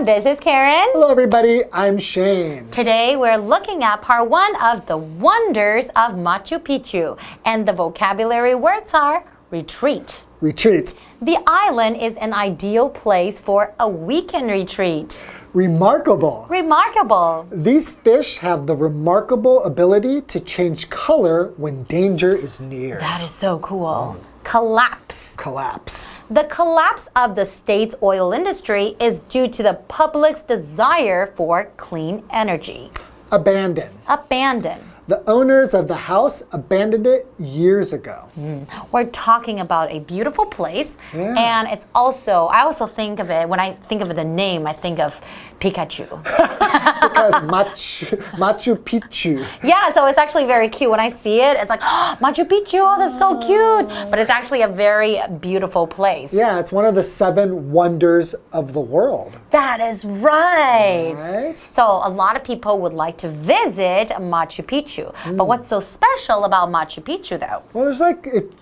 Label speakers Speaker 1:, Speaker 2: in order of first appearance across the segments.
Speaker 1: everyone, this is Karen.
Speaker 2: Hello everybody, I'm Shane.
Speaker 1: Today we're looking at part 1 of the wonders of Machu Picchu. And the vocabulary words are retreat.
Speaker 2: Retreat.
Speaker 1: The island is an ideal place for a weekend retreat.
Speaker 2: Remarkable.
Speaker 1: Remarkable.
Speaker 2: These fish have the remarkable ability to change color when danger is near.
Speaker 1: That is so cool. Collapse.
Speaker 2: Collapse.
Speaker 1: The collapse of the state's oil industry is due to the public's desire for clean energy.
Speaker 2: Abandon.
Speaker 1: Abandon.
Speaker 2: The owners of the house abandoned it years ago.
Speaker 1: We're talking about a beautiful place, and it's also, I also think of it, when I think of the name, I think of Pikachu.
Speaker 2: Because Machu Picchu.
Speaker 1: Yeah, so it's actually very cute. When I see it, it's like, oh, Machu Picchu, oh, that's so cute. But it's actually a very beautiful place.
Speaker 2: Yeah, it's one of the 7 wonders of the world.
Speaker 1: That is right.
Speaker 2: Right.
Speaker 1: So a lot of people would like to visit Machu Picchu. But what's so special about Machu Picchu, though?
Speaker 2: Well, there's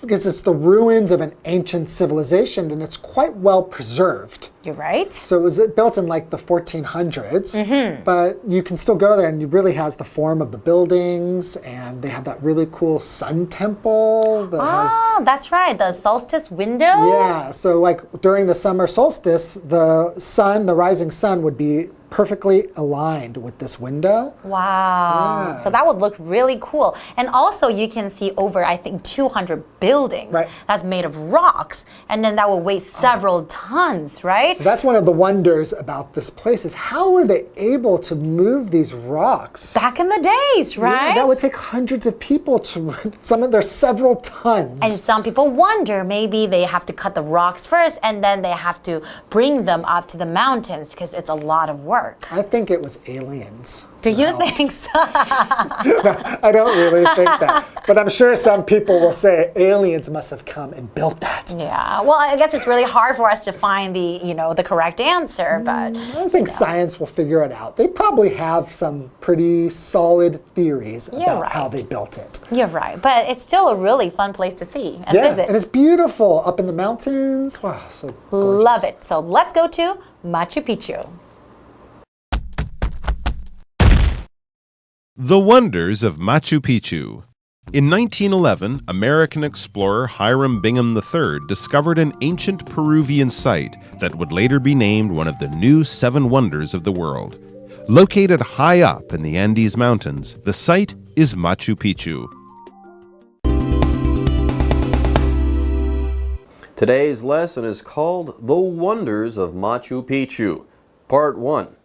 Speaker 2: it's the ruins of an ancient civilization, and it's quite well preserved.
Speaker 1: You're right.
Speaker 2: So it was built in like the 1400s, but you can still go there, and it really has the form of the buildings, and they have that really cool sun temple that has.
Speaker 1: That's right, the solstice window.
Speaker 2: Yeah, so like during the summer solstice, the sun, the rising sun, would be perfectly aligned with this window.
Speaker 1: Wow.
Speaker 2: Yeah.
Speaker 1: So that would look really cool. And also you can see over, I think, 200 buildings that's made of rocks. And then that will weigh several tons, right?
Speaker 2: So that's one of the wonders about this place is how were they able to move these rocks?
Speaker 1: Back in the days, right?
Speaker 2: Yeah, that would take hundreds of people to, there's several tons.
Speaker 1: And some people wonder, maybe they have to cut the rocks first and then they have to bring them up to the mountains because it's a lot of work.
Speaker 2: I think it was aliens.
Speaker 1: Do you think so?
Speaker 2: No, I don't really think that. But I'm sure some people will say aliens must have come and built that.
Speaker 1: Yeah. Well, I guess it's really hard for us to find the correct answer, but
Speaker 2: I think science will figure it out. They probably have some pretty solid theories about how they built it.
Speaker 1: You're right. But it's still a really fun place to see and visit.
Speaker 2: And it's beautiful up in the mountains. Wow, so gorgeous.
Speaker 1: Love it. So let's go to Machu Picchu.
Speaker 3: The Wonders of Machu Picchu. In 1911, American explorer Hiram Bingham III discovered an ancient Peruvian site that would later be named one of the new 7 wonders of the world. Located high up in the Andes Mountains, the site is Machu Picchu.
Speaker 4: Today's lesson is called The Wonders of Machu Picchu, Part 1.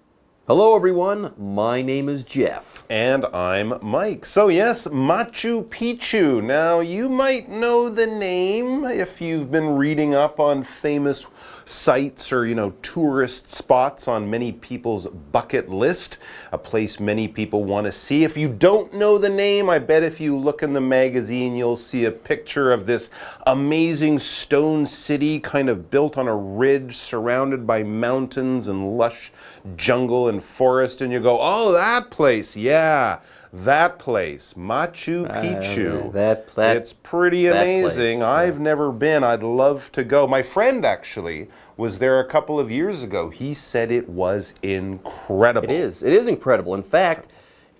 Speaker 4: Hello everyone, my name is Jeff.
Speaker 3: And I'm Mike. So yes, Machu Picchu. Now you might know the name if you've been reading up on famous sites or, tourist spots on many people's bucket list. A place many people want to see. If you don't know the name, I bet if you look in the magazine, you'll see a picture of this amazing stone city kind of built on a ridge surrounded by mountains and lush jungle and forest, and you go, oh, that place, yeah, that place, Machu Picchu. It's pretty amazing. I've never been. I'd love to go. My friend actually was there a couple of years ago. He said it was incredible.
Speaker 4: It is incredible. In fact,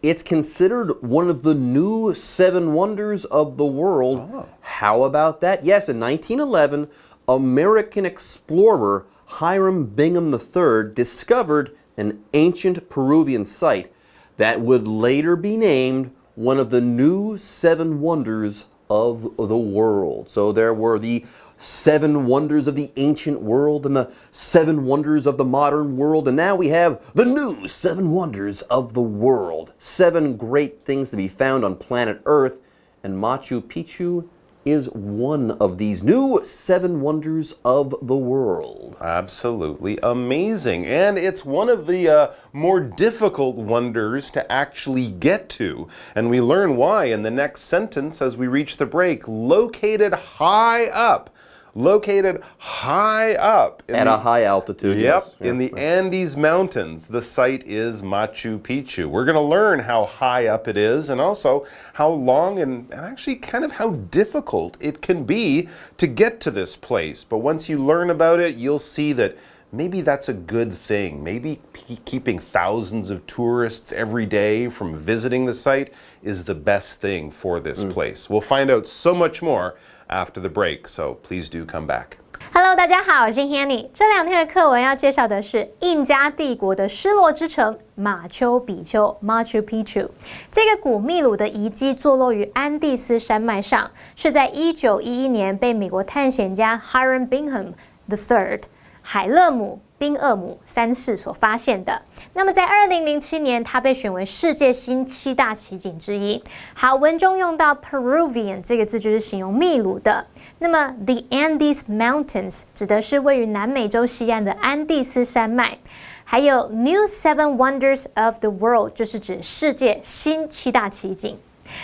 Speaker 4: it's considered one of the new 7 wonders of the world. Oh. How about that? Yes, in 1911, American explorer Hiram Bingham III discovered an ancient Peruvian site that would later be named one of the new 7 wonders of the world. So there were the 7 wonders of the ancient world and the 7 wonders of the modern world, and now we have the new 7 wonders of the world. 7 great things to be found on planet Earth, and Machu Picchu is one of these new 7 wonders of the world.
Speaker 3: Absolutely amazing. And it's one of the more difficult wonders to actually get to. And we learn why in the next sentence as we reach the break. Located high up. Located high up.
Speaker 4: At a high altitude.
Speaker 3: Yep,
Speaker 4: yes.
Speaker 3: in the Andes Mountains. The site is Machu Picchu. We're going to learn how high up it is and also how long and actually kind of how difficult it can be to get to this place. But once you learn about it, you'll see that maybe that's a good thing. Maybe keeping thousands of tourists every day from visiting the site is the best thing for this place. We'll find out so much more after the break, so please do come back.
Speaker 5: Hello， 大家好，我是 Hanny。这2天的课文要介绍的是印加帝国的失落之城马丘比丘 （Machu Picchu）。这个古秘鲁的遗迹坐落于安第斯山脉上，是在1911年被美国探险家 Hiram Bingham III 海勒姆·宾厄姆3世所发现的。那么在2007年，它被选为世界新7大奇景之一。好，文中用到 Peruvian 这个字就是形容秘鲁的。那么 The Andes Mountains 指的是位于南美洲西岸的安第斯山脉。还有 New 7 Wonders of the World 就是指世界新7大奇景。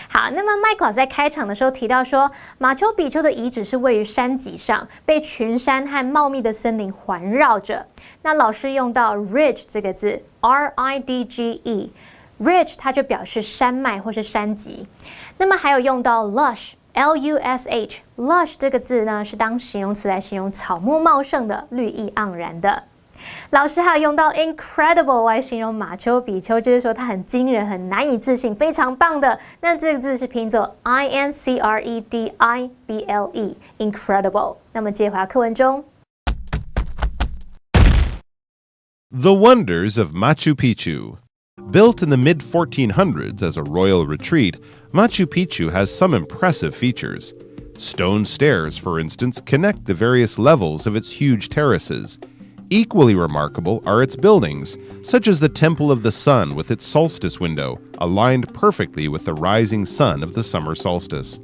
Speaker 5: 好，那么麦克老师在开场的时候提到说，马丘比丘的遗址是位于山脊上，被群山和茂密的森林环绕着。那老师用到 ridge 这个字 ，R-I-D-G-E，ridge 它就表示山脉或是山脊。那么还有用到 lush，L-U-S-H，lush 这个字呢是当形容词来形容草木茂盛的、绿意盎然的。老师还有用到 incredible 来形容马丘比丘，就是说它很惊人、很难以置信、非常棒的。那这个字是拼作 I-N-C-R-E-D-I-B-L-E，incredible。那么接回到课文中。
Speaker 3: The Wonders of Machu Picchu. Built in the mid-1400s as a royal retreat, Machu Picchu has some impressive features. Stone stairs, for instance, connect the various levels of its huge terraces. Equally remarkable are its buildings, such as the Temple of the Sun with its solstice window, aligned perfectly with the rising sun of the summer solstice.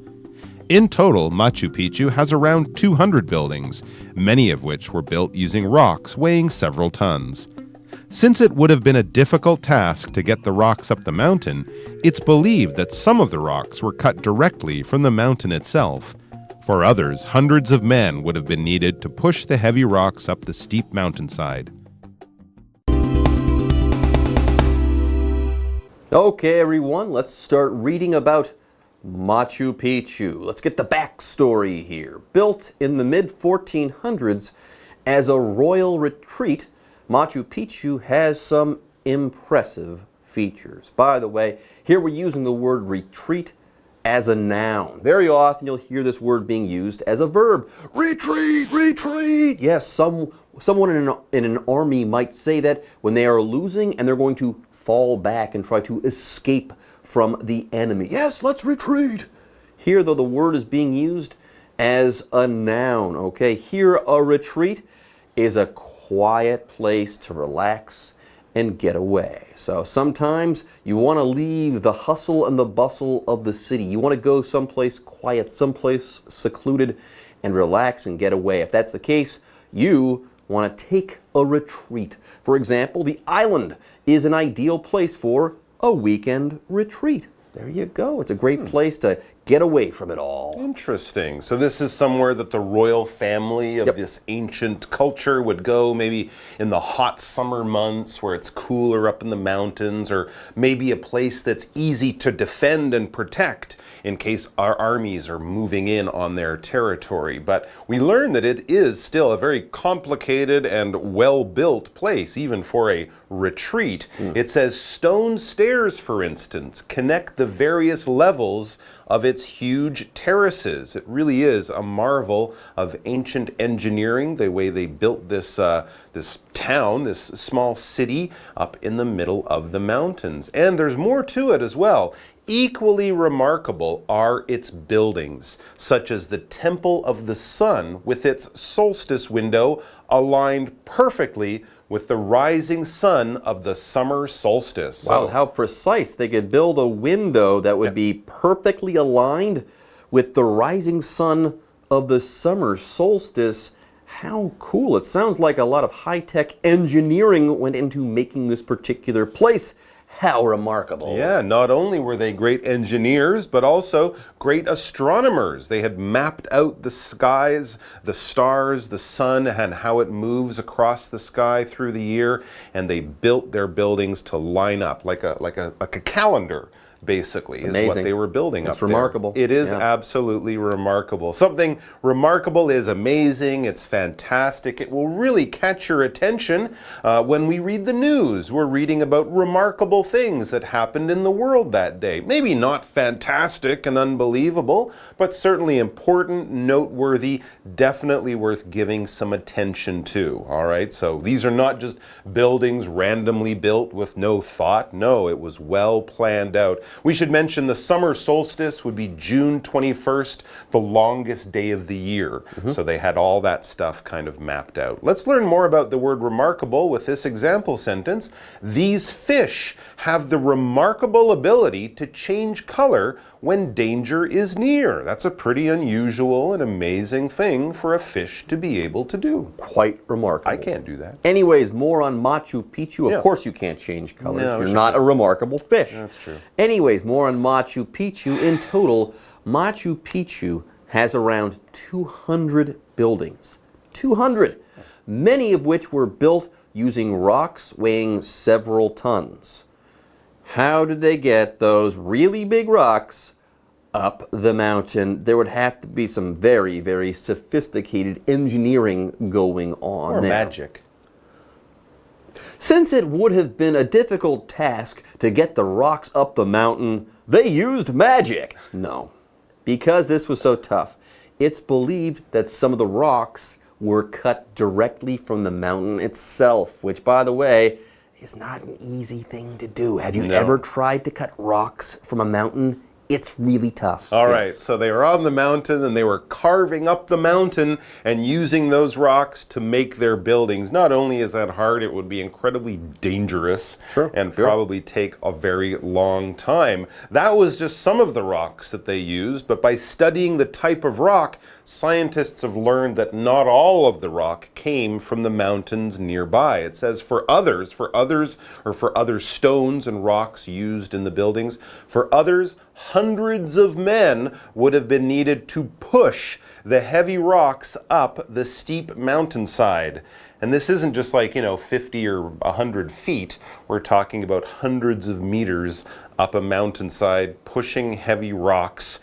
Speaker 3: In total, Machu Picchu has around 200 buildings, many of which were built using rocks weighing several tons. Since it would have been a difficult task to get the rocks up the mountain, it's believed that some of the rocks were cut directly from the mountain itself. For others, hundreds of men would have been needed to push the heavy rocks up the steep mountainside.
Speaker 4: Okay, everyone, let's start reading about Machu Picchu. Let's get the backstory here. Built in the mid-1400s as a royal retreat, Machu Picchu has some impressive features. By the way, here we're using the word retreat as a noun. Very often you'll hear this word being used as a verb. Retreat, retreat. Yes, someone in an army might say that when they are losing and they're going to fall back and try to escape from the enemy. Yes, let's retreat. Here, though, the word is being used as a noun. Okay, here a retreat is a quiet place to relax and get away. So sometimes you want to leave the hustle and the bustle of the city. You want to go someplace quiet, someplace secluded, and relax and get away. If that's the case, you want to take a retreat. For example, the island is an ideal place for a weekend retreat. There you go. It's a great place to get away from it all.
Speaker 3: Interesting. So this is somewhere that the royal family of this ancient culture would go, maybe in the hot summer months where it's cooler up in the mountains, or maybe a place that's easy to defend and protect in case our armies are moving in on their territory. But we learn that it is still a very complicated and well-built place, even for a retreat. It says stone stairs, for instance, connect the various levels of its huge terraces. It really is a marvel of ancient engineering, the way they built this this town, this small city up in the middle of the mountains. And there's more to it as well. Equally remarkable are its buildings, such as the Temple of the Sun with its solstice window aligned perfectly with the rising sun of the summer solstice.
Speaker 4: Wow, how precise. They could build a window that would be perfectly aligned with the rising sun of the summer solstice. How cool. It sounds like a lot of high-tech engineering went into making this particular place. How remarkable.
Speaker 3: Yeah, not only were they great engineers, but also great astronomers. They had mapped out the skies, the stars, the sun, and how it moves across the sky through the year, and they built their buildings to line up like a calendar. basically, is
Speaker 4: amazing.
Speaker 3: what they were building
Speaker 4: It's
Speaker 3: up
Speaker 4: remarkable.
Speaker 3: there. It is
Speaker 4: Yeah.
Speaker 3: absolutely remarkable. Something remarkable is amazing. It's fantastic. It will really catch your attention when we read the news. We're reading about remarkable things that happened in the world that day. Maybe not fantastic and unbelievable, but certainly important, noteworthy, definitely worth giving some attention to. All right, so these are not just buildings randomly built with no thought. No, it was well planned out. We should mention the summer solstice would be June 21st, the longest day of the year. So they had all that stuff kind of mapped out. Let's learn more about the word remarkable with this example sentence. These fish have the remarkable ability to change color when danger is near. That's a pretty unusual and amazing thing for a fish to be able to do.
Speaker 4: Quite remarkable.
Speaker 3: I can't do that.
Speaker 4: Anyways, more on Machu Picchu.
Speaker 3: Yeah.
Speaker 4: Of course you can't change colors.
Speaker 3: No,
Speaker 4: You're
Speaker 3: sure.
Speaker 4: not a remarkable fish.
Speaker 3: That's true.
Speaker 4: Anyways, more on Machu Picchu. In total, Machu Picchu has around 200 buildings. 200! Many of which were built using rocks weighing several tons. How did they get those really big rocks up the mountain? There would have to be some very, very sophisticated engineering going on
Speaker 3: Or
Speaker 4: there.
Speaker 3: magic.
Speaker 4: Since it would have been a difficult task to get the rocks up the mountain, they used magic. No, because this was so tough, it's believed that some of the rocks were cut directly from the mountain itself, which, by the way, is not an easy thing to do. Have you
Speaker 3: No.
Speaker 4: ever tried to cut rocks from a mountain? It's really tough.
Speaker 3: All right,
Speaker 4: Yes.
Speaker 3: so they were on the mountain and they were carving up the mountain and using those rocks to make their buildings. Not only is that hard, it would be incredibly dangerous and probably take a very long time. That was just some of the rocks that they used, but by studying the type of rock, scientists have learned that not all of the rock came from the mountains nearby. It says for other stones and rocks used in the buildings, for others, hundreds of men would have been needed to push the heavy rocks up the steep mountainside. And this isn't just like, 50 or 100 feet. We're talking about hundreds of meters up a mountainside, pushing heavy rocks.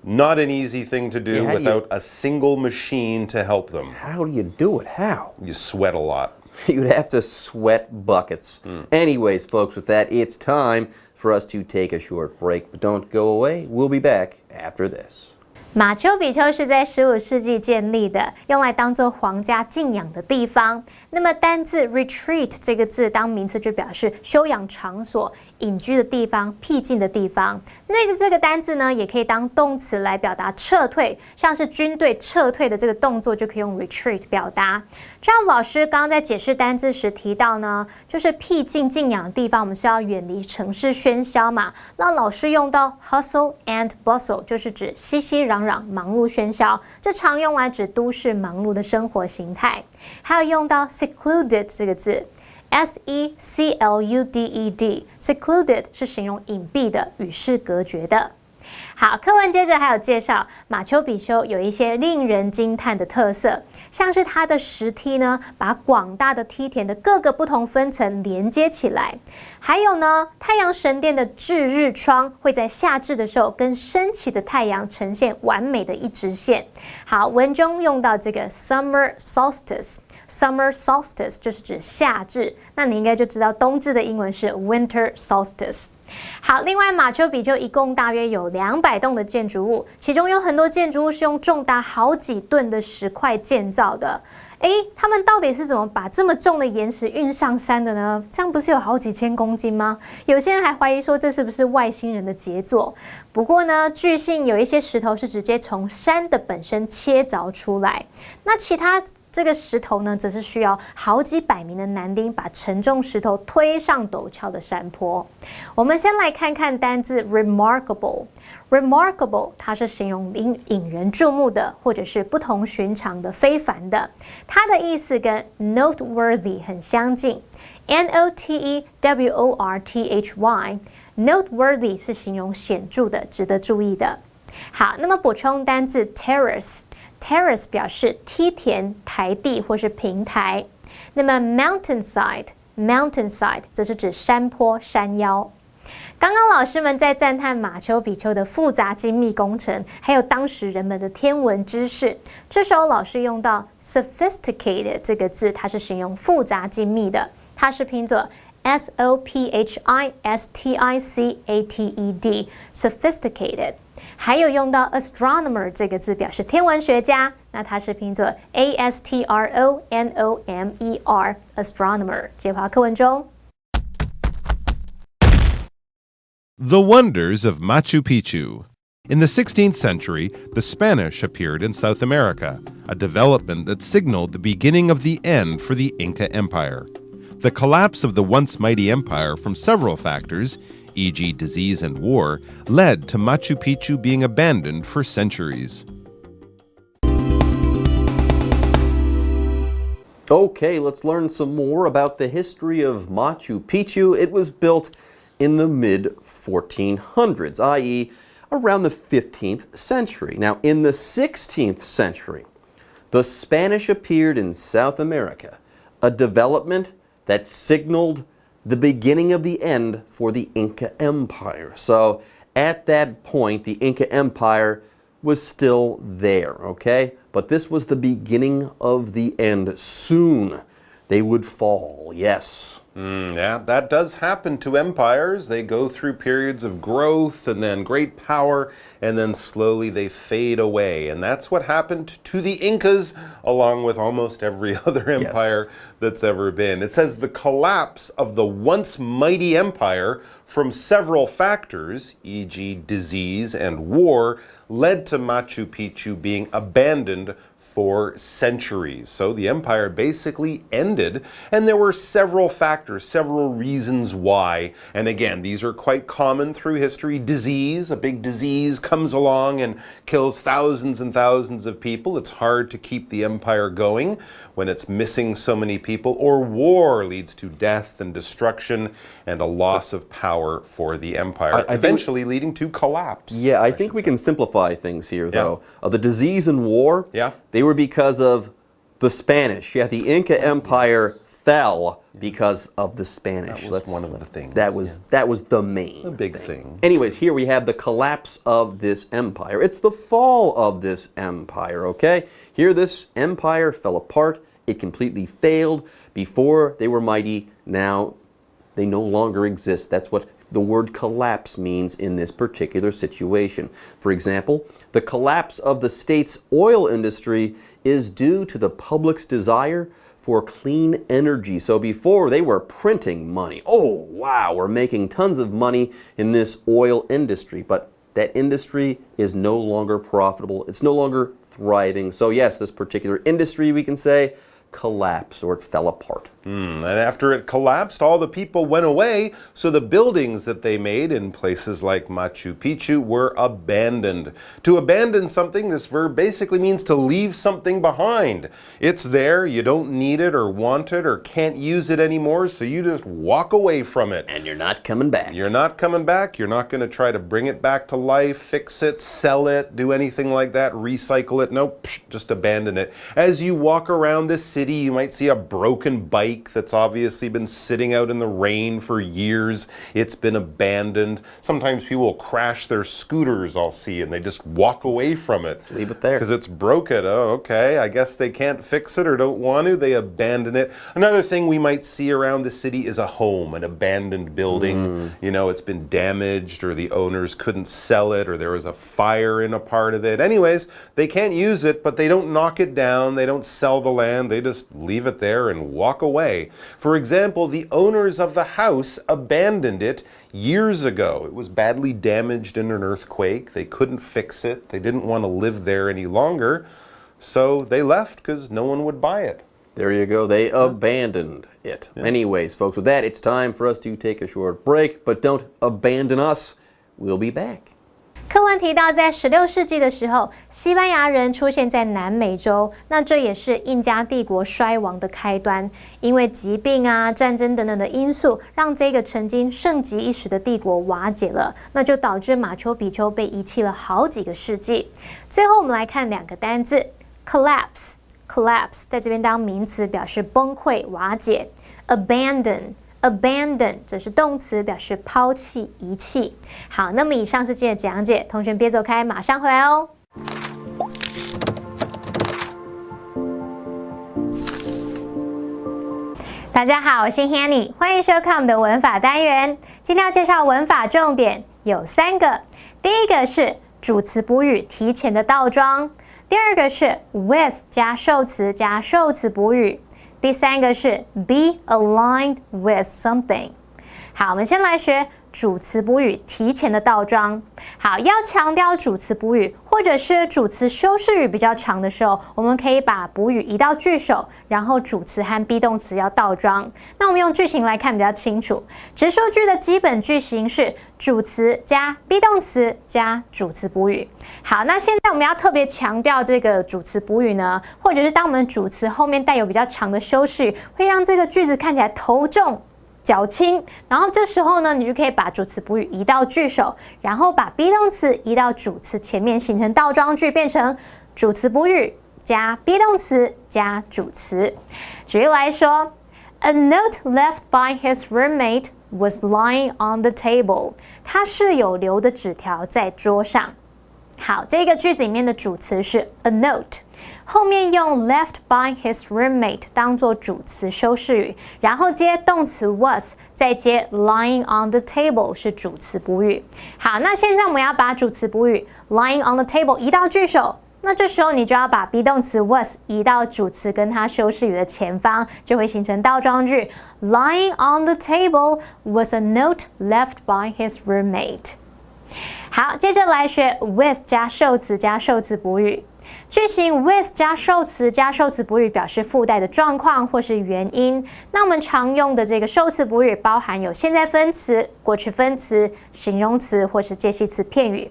Speaker 3: Not an easy thing to do without a single machine to help them.
Speaker 4: How do you do it? How?
Speaker 3: You sweat a lot.
Speaker 4: You'd have to sweat buckets. Anyways, folks, with that, it's time for us to take a short break. But don't go away. We'll be back after this.
Speaker 5: 马丘比丘是在15世纪建立的，用来当做皇家敬仰的地方。那么单字 retreat 这个字当名词就表示休养场所、隐居的地方、僻静的地方。那这个单字呢，也可以当动词来表达撤退，像是军队撤退的这个动作就可以用 retreat 表达。就像老师刚刚在解释单字时提到呢，就是僻静静养的地方，我们是要远离城市喧嚣嘛。那老师用到 hustle and bustle， 就是指熙熙攘攘、忙碌喧嚣，这常用来指都市忙碌的生活形态。还有用到 secluded 这个字。secluded 是形容隐蔽的、与世隔绝的。好，课文接着还有介绍马丘比丘有一些令人惊叹的特色，像是它的石梯呢，把广大的梯田的各个不同分层连接起来，还有呢，太阳神殿的至日窗会在夏至的时候跟升起的太阳呈现完美的一直线。好，文中用到这个 summer solstice。Summer solstice 就是指夏至，那你应该就知道冬至的英文是 winter solstice。好，另外马丘比丘一共大约有200栋的建筑物，其中有很多建筑物是用重达好几吨的石块建造的。他们到底是怎么把这么重的岩石运上山的呢？这样不是有好几千公斤吗？有些人还怀疑说这是不是外星人的杰作。不过呢，据信有一些石头是直接从山的本身切凿出来，那其他这个石头呢，则是需要好几百名的男丁把沉重石头推上陡峭的山坡。我们先来看看单字 remarkable。Remarkable 它是形容引人注目的，或者是不同寻常的、非凡的。它的意思跟 noteworthy 很相近 ，noteworthy。noteworthy 是形容显著的、值得注意的。好，那么补充单字 terrace。Terrace 表示梯田、台地或是平台。那么 mountainside 则是指山坡、山腰。刚刚老师们在赞叹马丘比丘的复杂精密工程，还有当时人们的天文知识。这时候老师用到 sophisticated 这个字，它是形容复杂精密的，它是拼作sophisticatед sophisticated。还有用到 astronomer 这个字表示天文学家，那它是拼作 astronomer astronomer。解华课文中。
Speaker 3: The Wonders of Machu Picchu. In the 16th century, the Spanish appeared in South America, a development that signaled the beginning of the end for the Inca Empire. The collapse of the once mighty empire from several factors, e.g. disease and war, led to Machu Picchu being abandoned for centuries.
Speaker 4: Okay, let's learn some more about the history of Machu Picchu. It was built in the mid-1400s, i.e., around the 15th century. Now, in the 16th century, the Spanish appeared in South America, a development that signaled the beginning of the end for the Inca Empire. So, at that point, the Inca Empire was still there, okay? But this was the beginning of the end. Soon, they would fall, yes.
Speaker 3: Yeah, that does happen to empires. They go through periods of growth and then great power, and then slowly they fade away. And that's what happened to the Incas, along with almost every other empire that's ever been. It says the collapse of the once mighty empire from several factors, e.g. disease and war, led to Machu Picchu being abandoned for centuries. So the empire basically ended, and there were several factors, several reasons why. And again, these are quite common through history. Disease, a big disease comes along and kills thousands and thousands of people. It's hard to keep the empire going when it's missing so many people. Or war leads to death and destruction and a loss of power for the empire, eventually leading to collapse.
Speaker 4: Yeah, I think we can simplify things here, though. The disease and war, they were because of the Spanish. Yeah, the Inca Empire fell because of the Spanish.
Speaker 3: That was one of the things.
Speaker 4: That was the main
Speaker 3: big thing.
Speaker 4: Anyways, here we have the collapse of this empire. It's the fall of this empire, okay? Here this empire fell apart. It completely failed. Before they were mighty, now they no longer exist. That's what the word collapse means in this particular situation. For example, the collapse of the state's oil industry is due to the public's desire for clean energy. So before they were printing money. Oh, wow, we're making tons of money in this oil industry. But that industry is no longer profitable. It's no longer thriving. So yes, this particular industry, we can say, collapsed, or it fell apart.
Speaker 3: And after it collapsed, all the people went away, so the buildings that they made in places like Machu Picchu were abandoned. To abandon something, this verb basically means to leave something behind. It's there, you don't need it or want it or can't use it anymore, so you just walk away from it.
Speaker 4: And you're not coming back.
Speaker 3: You're not coming back. You're not going to try to bring it back to life, fix it, sell it, do anything like that, recycle it. Nope, just abandon it. As you walk around this city, you might see a broken bike that's obviously been sitting out in the rain for years. It's been abandoned. Sometimes people will crash their scooters, I'll see, and they just walk away from it.
Speaker 4: Just leave it there.
Speaker 3: Because it's broken. Oh, okay. I guess they can't fix it or don't want to. They abandon it. Another thing we might see around the city is a home, an abandoned building. You know, it's been damaged, or the owners couldn't sell it, or there was a fire in a part of it. Anyways, they can't use it, but they don't knock it down. They don't sell the land. They just leave it there and walk away. For example, the owners of the house abandoned it years ago. It was badly damaged in an earthquake. They couldn't fix it. They didn't want to live there any longer. So they left because no one would buy it.
Speaker 4: There you go. They abandoned it. Anyways, folks, with that, it's time for us to take a short break. But don't abandon us. We'll be back.
Speaker 5: 课文提到，在16世纪的时候，西班牙人出现在南美洲，那这也是印加帝国衰亡的开端。因为疾病啊、战争等等的因素，让这个曾经盛极一时的帝国瓦解了，那就导致马丘比丘被遗弃了好几个世纪。最后，我们来看两个单字 collapse 在这边当名词表示崩溃、瓦解 ，abandon abandon 这是动词，表示抛弃、遗弃。好，那么以上是今天的讲解，同学别走开，马上回来哦。大家好，我是 Hanny， 欢迎收看我们的文法单元。今天要介绍文法重点有3个，第一个是主词补语提前的倒装，第二个是 with 加受词加受词补语，第3个是 be aligned with something。好，我们先来学主词补语提前的倒装。好，要强调主词补语或者是主词修饰语比较长的时候，我们可以把补语移到句首，然后主词和 be 动词要倒装。那我们用句型来看比较清楚。直述句的基本句型是主词加 be 动词加主词补语。好，那现在我们要特别强调这个主词补语呢，或者是当我们主词后面带有比较长的修饰语，会让这个句子看起来头重脚轻，然后这时候呢，你就可以把主词补语移到句首，然后把 be 动词移到主词前面，形成倒装句，变成主词补语加 be 动词加主词。举例来说 ，A note left by his roommate was lying on the table。他室友留的纸条在桌上。好，这个句子里面的主词是 a note， 后面用 left by his roommate 当做主词修饰语，然后接动词 was， 再接 lying on the table 是主词补语。好，那现在我们要把主词补语 lying on the table 移到句首，那这时候你就要把 be 动词 was 移到主词跟它修饰语的前方，就会形成倒装句 lying on the table was a note left by his roommate。好，接着来学 with 加受词加受词补语。句型 with 加受词加受词补语表示附带的状况或是原因。那我们常用的这个受词补语包含有现在分词、过去分词、形容词或是介系词片语。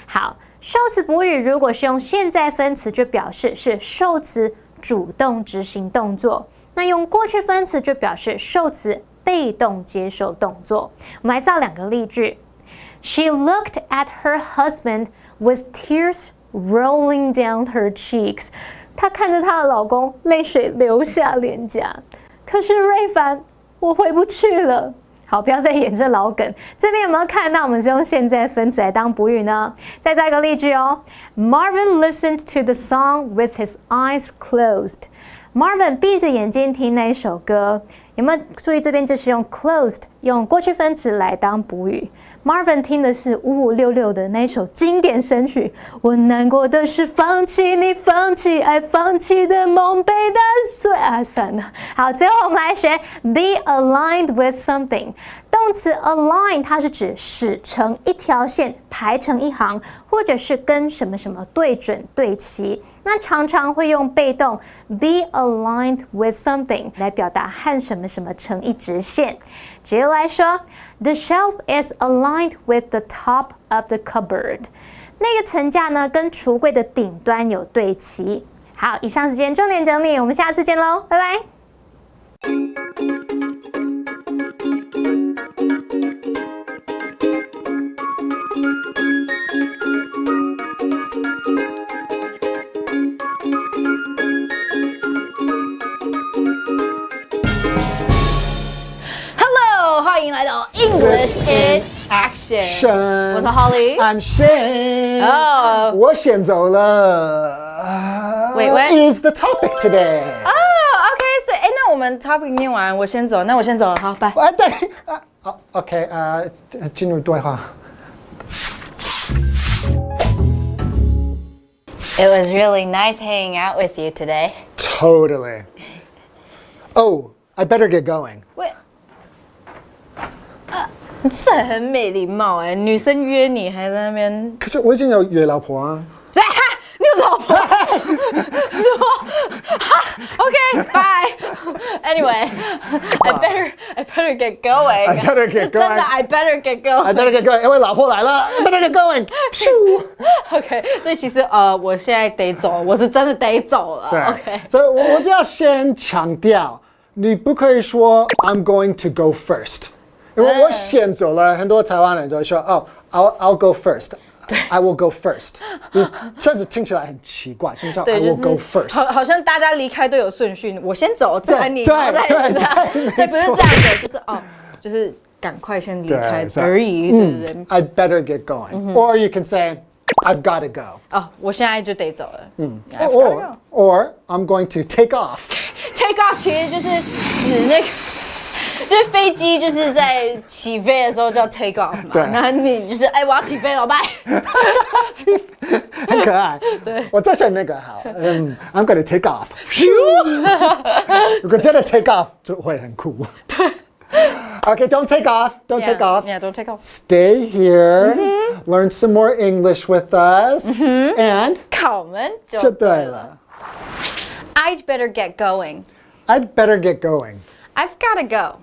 Speaker 5: 好，受词补语如果是用现在分词，就表示是受词主动执行动作；那用过去分词就表示受词被动接受动作。我们来造2个例句。She looked at her husband with tears rolling down her cheeks. 她看着她的老公，泪水流下脸颊。可是瑞凡，我回不去了。好，不要再演这老梗。这边有没有看到我们是用现在分词来当补语呢？再造一个例句哦。Marvin listened to the song with his eyes closed. Marvin 闭着眼睛听那一首歌。有没有注意这边就是用 closed 用过去分词来当补语。Marvin 听的是5566的那一首经典神曲。我难过的是放弃你，放弃爱，放弃的梦被打碎。算了。好，最后我们来学 be aligned with something。动词 align 它是指使成一条线，排成一行，或者是跟什么什么对准对齐。那常常会用被动 be aligned with something 来表达和什么什么成一直线。举例来说 ，The shelf is aligned with the top of the cupboard。那个层架呢，跟橱柜的顶端有对齐。好，以上是今天重点整理，我们下次见喽，拜拜。
Speaker 1: 欢迎来到 English in Action。我是 Holly。I'm
Speaker 2: Shane。
Speaker 1: 哦，
Speaker 2: 我先走了。
Speaker 1: Wait, what
Speaker 2: is the topic today？
Speaker 1: 哦 ，OK， 所以那我们 topic 念完，我先走，那我先走了，好，拜。
Speaker 2: 对，OK， 进入对话。
Speaker 1: It was really nice hanging out with you today.
Speaker 2: Totally. Oh, I better get going.
Speaker 1: Wait. 这很没礼貌哎，女生约你还在那边。
Speaker 2: 可是我已经有约老婆啊。
Speaker 1: 你有老婆？OK, bye. Anyway, I better get going.
Speaker 2: I better get going.
Speaker 1: 真的 I better get going.
Speaker 2: I better get going， 因为老婆来了。I better get going.
Speaker 1: OK， 所以其实我现在得走，我是真的得走了。
Speaker 2: 对
Speaker 1: OK，
Speaker 2: 所以我就要先强调，你不可以说 I'm going to go first。因为我先走了，很多台湾人就会说哦 ，I'll go first。I will go first. 这样子听起来很奇怪，什么叫 I
Speaker 6: 对，就
Speaker 2: will go
Speaker 6: 是
Speaker 2: first？
Speaker 6: 好像大家离开都有顺序，我先走，再来你，
Speaker 2: 对
Speaker 6: 然后再
Speaker 2: 对
Speaker 6: 对，不是这样的，就是就是赶快先离开而已，对不对？
Speaker 2: I'd better get going. Or you can say, I've got to go.
Speaker 6: 我现在就得走了。
Speaker 2: Or I'm going to take off.
Speaker 6: Take off 其实就是指那个，就是飞机就是在起飞的时候叫 take off 嘛。
Speaker 2: 对
Speaker 6: 那你就是我要起飞了，拜。
Speaker 2: 很可爱。对，我再选那个好。I'm going to take off. 如果真的 take off 就会很酷。对。Okay, don't take off. Don't take off.
Speaker 6: Yeah, don't take off.
Speaker 2: Stay here. Learn some more English with us. And
Speaker 6: 靠门
Speaker 2: 就对了。
Speaker 6: I'd better get going.
Speaker 2: I'd better get going.
Speaker 6: I've gotta go.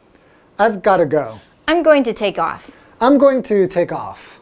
Speaker 2: I've got to go.
Speaker 6: I'm going to take off.
Speaker 2: I'm going to take off.